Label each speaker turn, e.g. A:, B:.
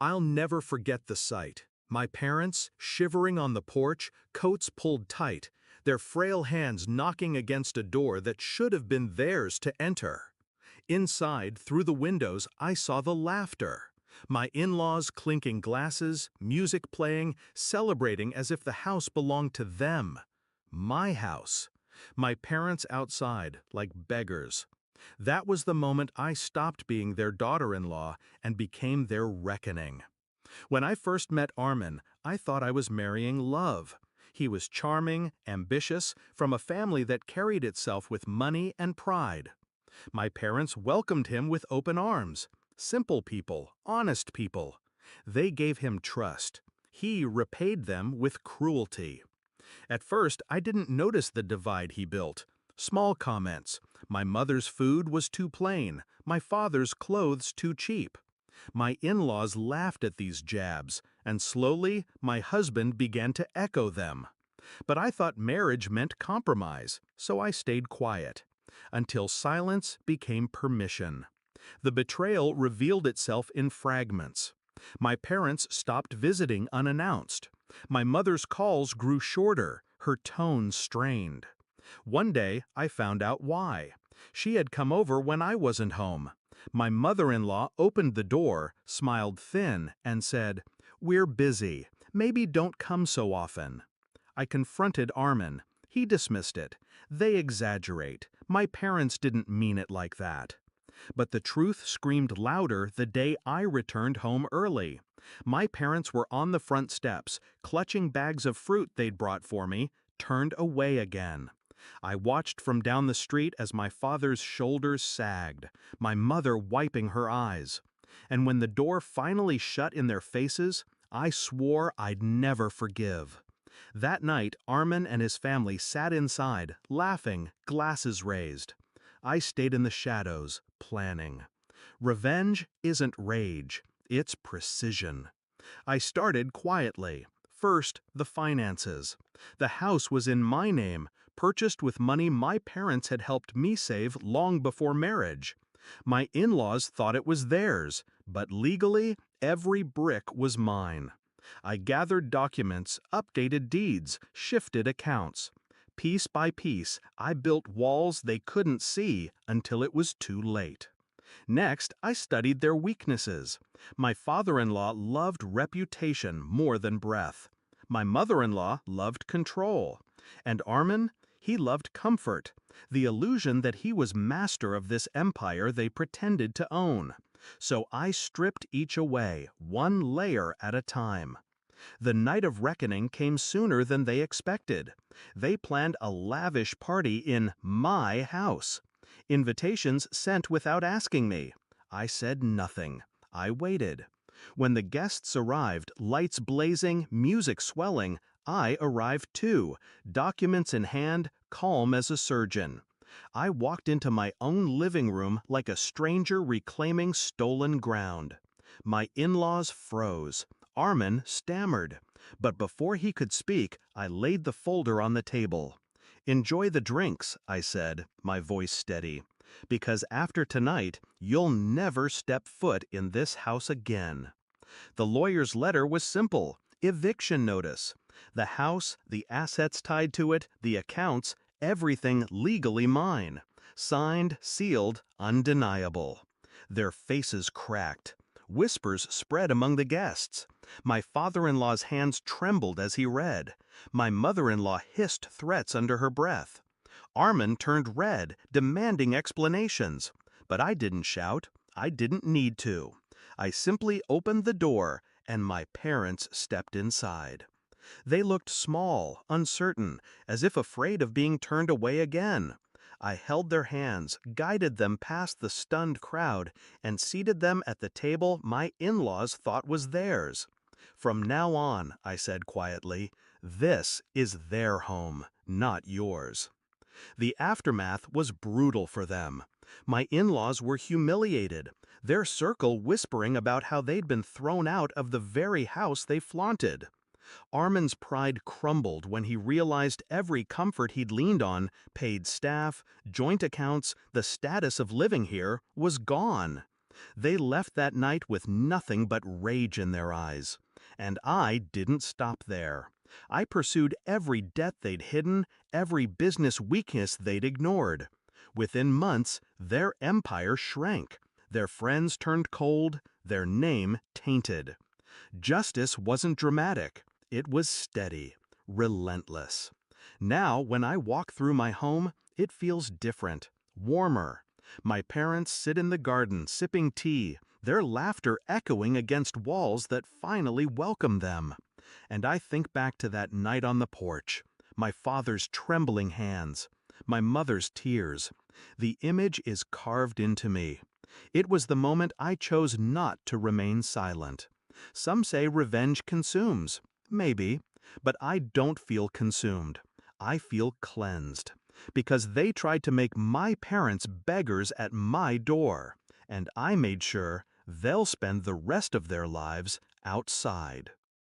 A: I'll never forget the sight. My parents, shivering on the porch, coats pulled tight, their frail hands knocking against a door that should have been theirs to enter. Inside, through the windows, I saw the laughter. My in-laws clinking glasses, music playing, celebrating as if the house belonged to them. My house. My parents outside, like beggars. That was the moment I stopped being their daughter-in-law and became their reckoning. When I first met Armin, I thought I was marrying love. He was charming, ambitious, from a family that carried itself with money and pride. My parents welcomed him with open arms. Simple people, honest people. They gave him trust. He repaid them with cruelty. At first, I didn't notice the divide he built. Small comments. My mother's food was too plain. My father's clothes too cheap. My in-laws laughed at these jabs, and slowly my husband began to echo them. But I thought marriage meant compromise, so I stayed quiet. Until silence became permission. The betrayal revealed itself in fragments. My parents stopped visiting unannounced. My mother's calls grew shorter, her tone strained. One day, I found out why. She had come over when I wasn't home. My mother-in-law opened the door, smiled thin, and said, "We're busy. Maybe don't come so often." I confronted Armin. He dismissed it. "They exaggerate. My parents didn't mean it like that." But the truth screamed louder the day I returned home early. My parents were on the front steps, clutching bags of fruit they'd brought for me, turned away again. I watched from down the street as my father's shoulders sagged, my mother wiping her eyes. And when the door finally shut in their faces, I swore I'd never forgive. That night, Armin and his family sat inside, laughing, glasses raised. I stayed in the shadows, planning. Revenge isn't rage, it's precision. I started quietly. First, the finances. The house was in my name, purchased with money my parents had helped me save long before marriage. My in-laws thought it was theirs, but legally, every brick was mine. I gathered documents, updated deeds, shifted accounts. Piece by piece, I built walls they couldn't see until it was too late. Next, I studied their weaknesses. My father-in-law loved reputation more than breath. My mother-in-law loved control. And Armin, he loved comfort, the illusion that he was master of this empire they pretended to own. So I stripped each away, one layer at a time. The night of reckoning came sooner than they expected. They planned a lavish party in my house. Invitations sent without asking me. I said nothing. I waited. When the guests arrived, lights blazing, music swelling, I arrived too, documents in hand, calm as a surgeon. I walked into my own living room like a stranger reclaiming stolen ground. My in-laws froze. Armin stammered. But before he could speak, I laid the folder on the table. "Enjoy the drinks," I said, my voice steady, "because after tonight, you'll never step foot in this house again." The lawyer's letter was simple: eviction notice. The house, the assets tied to it, the accounts, everything legally mine. Signed, sealed, undeniable. Their faces cracked. Whispers spread among the guests. My father-in-law's hands trembled as he read. My mother-in-law hissed threats under her breath. Armin turned red, demanding explanations. But I didn't shout. I didn't need to. I simply opened the door, and my parents stepped inside. They looked small, uncertain, as if afraid of being turned away again. I held their hands, guided them past the stunned crowd, and seated them at the table my in-laws thought was theirs. "From now on," I said quietly, "this is their home, not yours." The aftermath was brutal for them. My in-laws were humiliated, their circle whispering about how they'd been thrown out of the very house they flaunted. Armin's pride crumbled when he realized every comfort he'd leaned on, paid staff, joint accounts, the status of living here, was gone. They left that night with nothing but rage in their eyes. And I didn't stop there. I pursued every debt they'd hidden, every business weakness they'd ignored. Within months, their empire shrank. Their friends turned cold, their name tainted. Justice wasn't dramatic. It was steady, relentless. Now, when I walk through my home, it feels different, warmer. My parents sit in the garden sipping tea, their laughter echoing against walls that finally welcome them. And I think back to that night on the porch, my father's trembling hands, my mother's tears. The image is carved into me. It was the moment I chose not to remain silent. Some say revenge consumes. Maybe. But I don't feel consumed. I feel cleansed. Because they tried to make my parents beggars at my door. And I made sure they'll spend the rest of their lives outside.